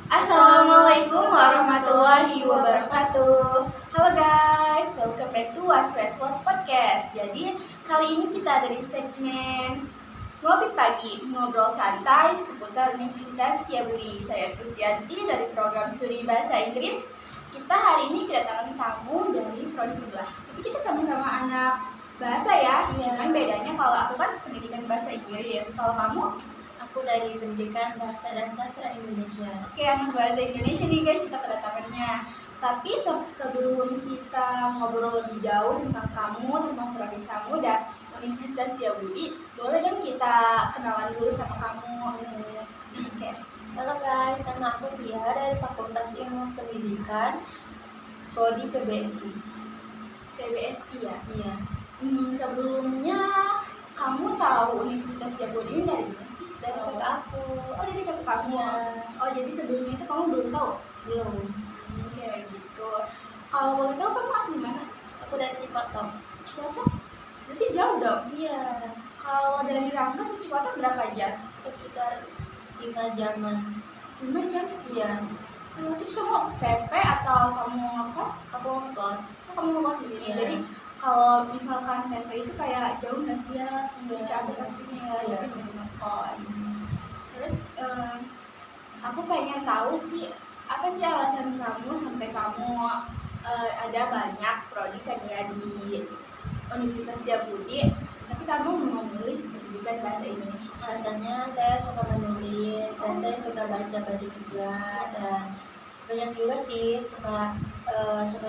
Assalamualaikum warahmatullahi wabarakatuh. Halo guys, welcome back to Was Podcast. Jadi kali ini kita ada di segmen Ngopi Pagi, ngobrol santai seputar Universitas Setiabudi. Saya Kristianti dari program studi Bahasa Inggris. Kita hari ini kedatangan tamu dari prodi sebelah. Tapi kita sama-sama anak bahasa ya. Cuman bedanya kalau aku kan pendidikan bahasa Inggris, kalau kamu? Aku dari Pendidikan Bahasa dan Sastra Indonesia. Oke, anak bahasa Indonesia nih guys, kita kedatangannya. Tapi sebelum kita ngobrol lebih jauh tentang kamu, tentang prodi kamu dan Universitas Setiabudi, boleh dong kita kenalan dulu sama kamu. Oke. Halo guys, nama aku Tia dari Fakultas Ilmu Pendidikan, prodi PBSI. PBSI ya? Iya. Sebelumnya kamu tahu Universitas Setiabudi ini dari mana sih? Dari kakak aku. Oh, dari kakak kamu. Iya. Oh, jadi sebelumnya itu kamu belum tahu? Belum. Kayak gitu. Kalau boleh tahu kamu asli mana? Aku dari Cikotok. Cikotok? Berarti jauh dong? Iya. Kalau dari Rangkas ke Cikotok berapa jam? Sekitar 5 jaman. 5 jam? Iya. Terus kamu PP atau kamu ngekos? Aku ngekos. Kamu ngekos di sini. Iya. Jadi kalau misalkan PP itu kayak jauh nggak sih ya? Terus Iya. capek pastinya ya. Iya. Jadi mending ngekos. Terus aku pengen tahu sih apa sih alasan kamu sampai kamu ada banyak prodi kan ya di Universitas Setiabudi, tapi kamu memilih pendidikan bahasa Indonesia. Alasannya saya suka menulis dan saya suka baca-baca juga, dan banyak juga sih suka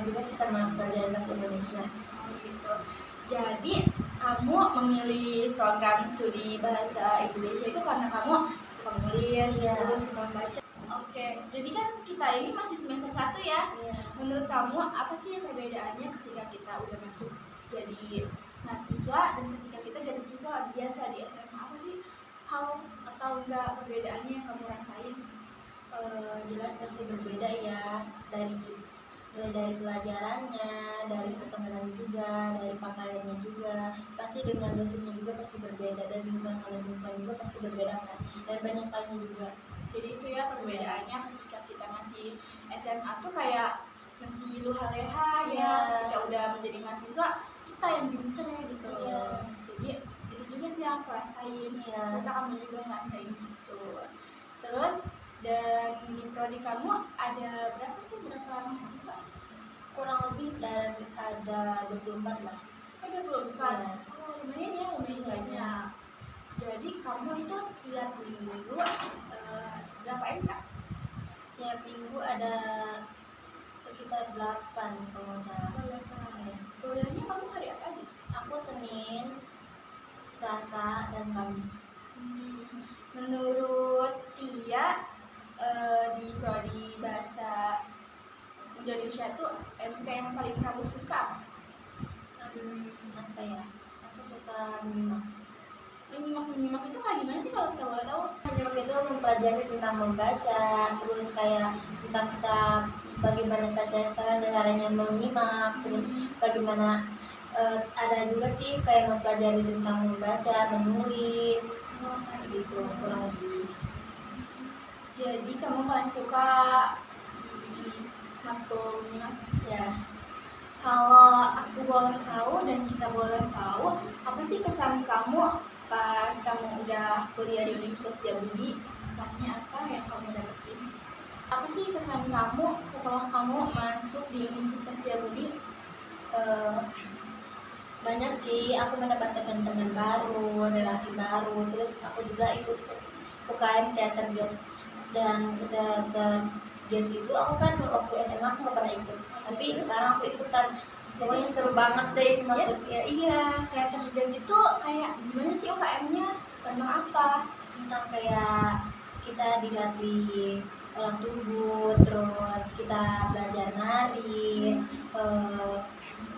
juga sih sama pelajaran bahasa Indonesia. Oh gitu. Jadi kamu memilih program studi bahasa Indonesia itu karena kamu suka menulis, Iya. terus suka membaca. Oke, jadi kan kita ini masih semester 1 ya. Iya. Menurut kamu apa sih perbedaannya ketika kita udah masuk jadi mahasiswa dan ketika kita jadi siswa biasa di SMA? Apa sih hal atau enggak perbedaannya yang kamu rasain? Jelas pasti berbeda ya, mulai dari pelajarannya, dari pertemanan juga, dari pakaiannya juga, pasti dengan dosennya juga pasti berbeda, dan lingkungan juga pasti berbeda kan, dan banyak lainnya juga. Jadi itu ya perbedaannya ketika kita masih SMA tuh kayak masih luha-leha ya. Iya. Ketika udah menjadi mahasiswa kita yang pincer gitu. Iya. Jadi itu juga sih yang aku rasain. Iya. Kita kamu juga ngerasain gitu. Terus dan di prodi kamu ada berapa mahasiswa? Kurang lebih dari ada 24 lah. Ada 24. Iya. Oh, lumayan ya, lumayan banyak. Jadi kamu itu tiap minggu berapa MK? Tiap minggu ada sekitar 8 kalau nggak salah. Iya. Kuliahnya kamu hari apa aja? Aku Senin, Selasa, dan Kamis. Menurut Tia di prodi bahasa Indonesia tuh MK yang paling kamu suka? Apa ya? Aku suka menyimak. Menyimak itu kayak gimana sih kalau kita boleh tahu? Menyimak itu mempelajari tentang membaca, terus kayak tentang kita bagaimana caranya menyimak, terus bagaimana ada juga sih kayak mempelajari tentang membaca, menulis, gitu kurang lebih. Jadi kamu paling suka ini matkul menyimak? Ya, Kalau aku boleh tahu dan kita boleh tahu, apa sih kesan kamu pas kamu udah kuliah di Universitas Setiabudi? Kesannya apa yang kamu dapetin? Apa sih kesan kamu setelah kamu masuk di Universitas Setiabudi? banyak sih, aku mendapatkan teman baru, relasi baru, terus aku juga ikut UKM Teater Gates, dan Teater Gates itu aku kan waktu SMA aku nggak pernah ikut, tapi sekarang aku ikutan. Pokoknya seru banget deh itu maksudnya. Iya. Teater dan itu kayak gimana sih UKM-nya? Tentang apa? Tentang kayak kita dilatih olah tubuh, terus kita belajar nari,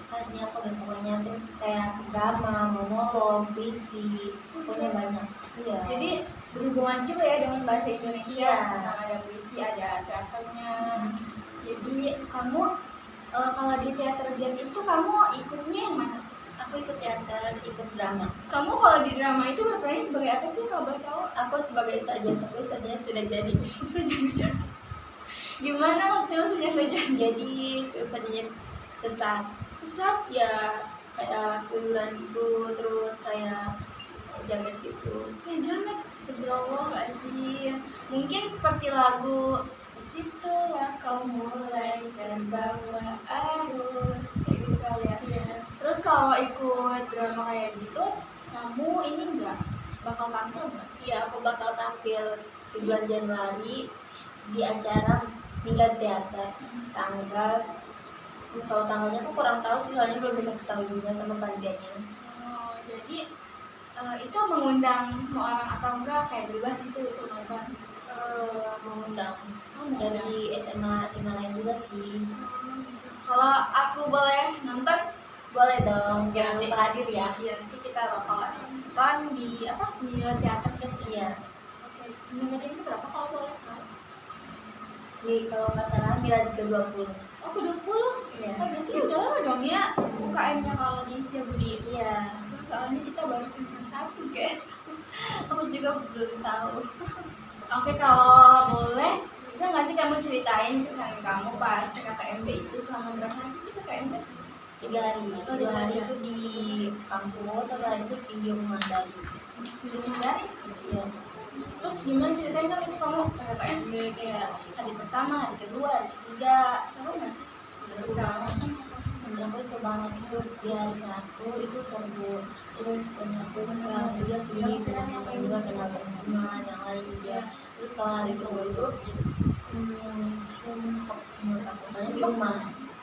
banyak pokoknya, terus kayak drama, monolog, puisi, pokoknya banyak. Iya. Jadi berhubungan juga ya dengan bahasa Indonesia. Iya. Tentang ada puisi, ada teaternya. Jadi kamu kalau di teater Dian itu kamu ikutnya yang mana? Aku ikut teater, ikut drama. Kamu kalau di drama itu berperan sebagai apa sih kalau boleh tahu? Aku sebagai ustazah, tapi ustazahnya tidak jadi. Ustazah. Gimana maksudnya ustazah nggak jadi? Jadi si ustazahnya sesat. Sesat? Ya kayak keluyuran gitu, terus kayak jamet gitu. Kayak jamet. Astagfirullahaladzim. Mungkin seperti lagu disitulah kau mulai terbawa arus kayak gitu kali ya. Iya. Terus kalau ikut drama kayak gitu, kamu ini nggak bakal tampil nggak? Iya, aku bakal tampil di bulan Januari di acara Milad Teater tanggal, kalau tanggalnya aku kurang tahu sih, soalnya belum dikasih tahu juga sama panitianya. Oh, jadi itu mengundang semua orang atau enggak kayak bebas itu untuk nonton? Mengundang Oh, mengundang. dari SMA lain juga sih. Kalau aku boleh nonton, Boleh dong, Ya, jangan lupa hadir ya. ya nanti kita bakal nonton di apa di teater gitu. Iya, Oke, minatnya itu berapa kalau boleh tahu? kalau nggak salah Milad ke-20. Oh, ke 20. Iya. Oh, berarti udah lama dong ya UKM-nya kalau di Setiabudi. Iya. Soalnya kita baru semester 1, guys. Aku juga belum tahu. Oke, kalau boleh, bisa nggak sih kamu ceritain kesan kamu pas PKKMB itu selama berapa hari sih PKKMB? 3 hari. Oh, 2 hari 3 itu di kampus, 1 hari itu di rumah dari. Di rumah dari? Iya. Terus gimana ceritain dong itu kamu PKKMB kayak hari pertama, hari kedua, hari ketiga, seru nggak sih? Seru banget. Menurut aku seru banget itu di hari 1 itu seru. Terus banyak aku kenal juga sih, sebenarnya juga kenal teman-teman yang lain juga. Terus kalau hari kedua itu sumpah menurut aku, soalnya di rumah.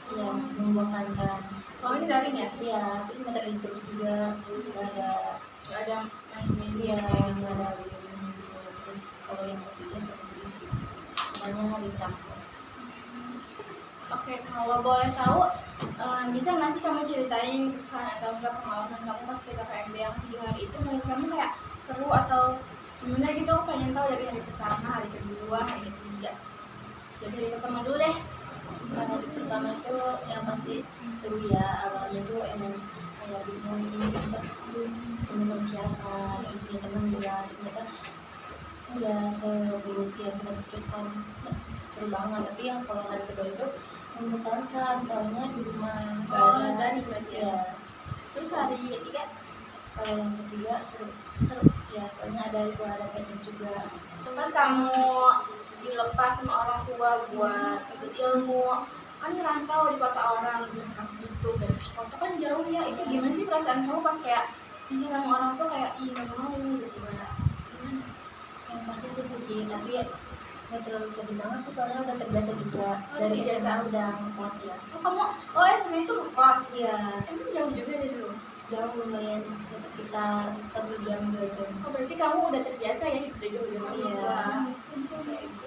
Iya, membosankan. Soalnya daring ya? Iya, terus materi terus juga Nggak ada main-main iya, kayak nggak ada game gitu. Terus kalau yang ketiga seperti sih, namanya hari terakhir. Oke, kalau boleh tahu, bisa nggak sih kamu ceritain kesan atau enggak pengalaman kamu pas PKKMB yang 3 hari itu menurut kamu kayak seru atau gimana gitu? Aku pengen tahu dari hari pertama, hari kedua, hari ketiga. Jadi hari pertama dulu deh. Hari pertama itu yang pasti seru ya, awalnya tuh emang kayak bingung ini kita temen sama siapa, terus punya teman juga, ternyata nggak seburuk yang kita pikirkan, seru banget. Tapi yang kalau hari kedua itu membosankan, soalnya di rumah nggak Oh, ada. dari berarti ya. Ya, Terus hari ketiga, kalau yang ketiga seru ya, soalnya ada petis juga. pas kamu dilepas sama orang tua buat ikut ilmu, kan ngerantau di kota orang di bekas itu dan kota kan jauh ya, itu gimana sih perasaan kamu pas kayak bisa sama orang tuh kayak ih nggak mau gitu kayak gimana? Yang pasti seru sih, tapi nggak terlalu sedih banget sih, soalnya udah terbiasa juga. Oh, Dari terbiasa. SMA udah ngekos ya. Oh, kamu SMA itu ngekos? Iya, Emang jauh juga dari dulu? jauh, lumayan sekitar 1 jam 2 jam. Oh, berarti kamu udah terbiasa ya hidup jauh dari orang Iya. tua. Kayak gitu.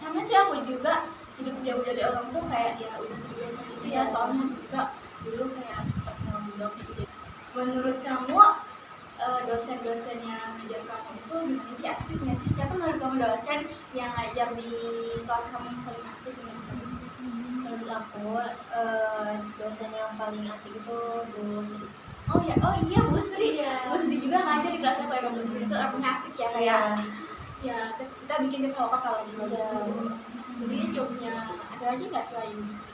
Sama sih aku juga hidup jauh dari orang tua kayak ya udah terbiasa gitu ya. Soalnya aku juga dulu kayak sempat mondok gitu. Menurut kamu dosen-dosen yang ngajar kamu itu gimana sih, asik nggak sih? Siapa menurut kamu dosen yang ngajar di kelas kamu yang paling asik menurut kamu? Menurut aku dosen yang paling asik itu Bu Sri. Oh iya Bu Sri. Iya. Bu Sri juga ngajar di kelas aku, emang Bu Sri itu emang asik ya kayak ya kita bikin ketawa-ketawa juga Iya. gitu. Jadi jobnya ada lagi nggak selain Bu Sri?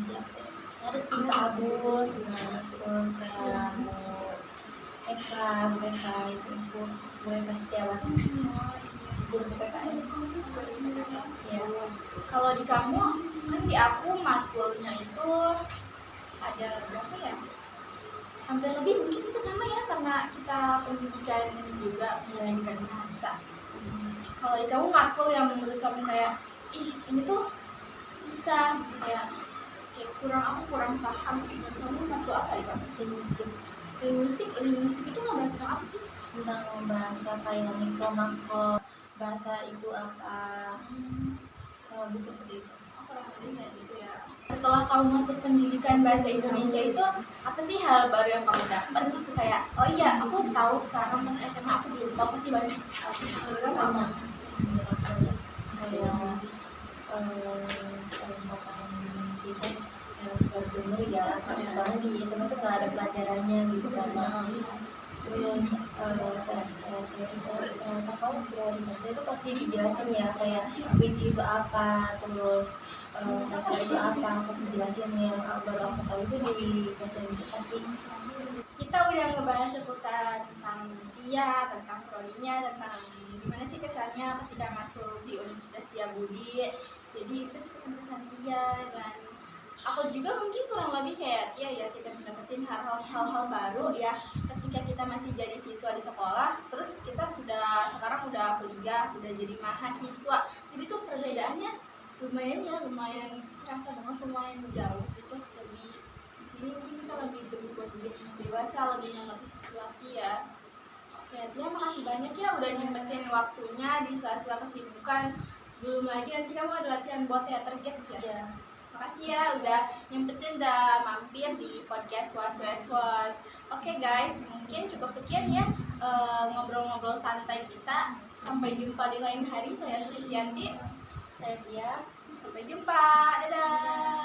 Siapa ya? Ada sih Pak Agus, nah terus kayak Bu Eka, itu Bu Eka Setiawan, guru PPKN. Ya. Kalau di kamu kan di aku matkulnya itu ada berapa ya? Hampir lebih mungkin itu sama ya karena kita pendidikan juga pendidikan bahasa. Kalau di kamu matkul yang menurut kamu kayak ih ini tuh susah gitu kayak aku kurang paham, menurut kamu matkul apa di kamu? Linguistik itu ngebahas tentang apa sih? Tentang bahasa kayak mikro makro, bahasa itu apa, lebih seperti itu. Kurang lebih kayak gitu ya. Setelah kamu masuk pendidikan bahasa Indonesia itu apa sih hal baru yang kamu dapat gitu kayak oh iya aku tahu sekarang pas SMA aku belum tahu sih banyak menurut kamu apa? Menurut aku ya, kayak kalau misalkan linguistik baru denger ya, karena soalnya di SMA tuh nggak ada pelajarannya gitu kan. Terus teorisasi teorisasi itu pasti dijelasin ya, kayak visi itu apa, terus sastra itu apa, aku dijelasin. Yang baru aku tahu itu di presentasi pasti. Kita udah ngebahas seputar tentang dia, tentang prodinya, tentang gimana sih kesannya ketika masuk di Universitas Setiabudi. Jadi itu kesan-kesan dia, dan aku juga mungkin kurang lebih kayak Tia ya, kita mendapatkan hal-hal baru ya ketika kita masih jadi siswa di sekolah, terus kita sekarang udah kuliah, udah jadi mahasiswa. Jadi tuh perbedaannya lumayan terasa banget, lumayan jauh gitu. Lebih di sini mungkin kita lebih buat lebih dewasa, lebih mengerti situasi ya. Oke, Tia makasih banyak ya udah nyempetin waktunya di sela-sela kesibukan. Belum lagi nanti kamu ada latihan buat teater kids ya. Ya, Makasih ya udah nyempetin, udah mampir di podcast Was. Oke guys, mungkin cukup sekian ya ngobrol-ngobrol santai kita. Sampai jumpa di lain hari. Saya Kristianti. saya Tia. Sampai jumpa. Dadah.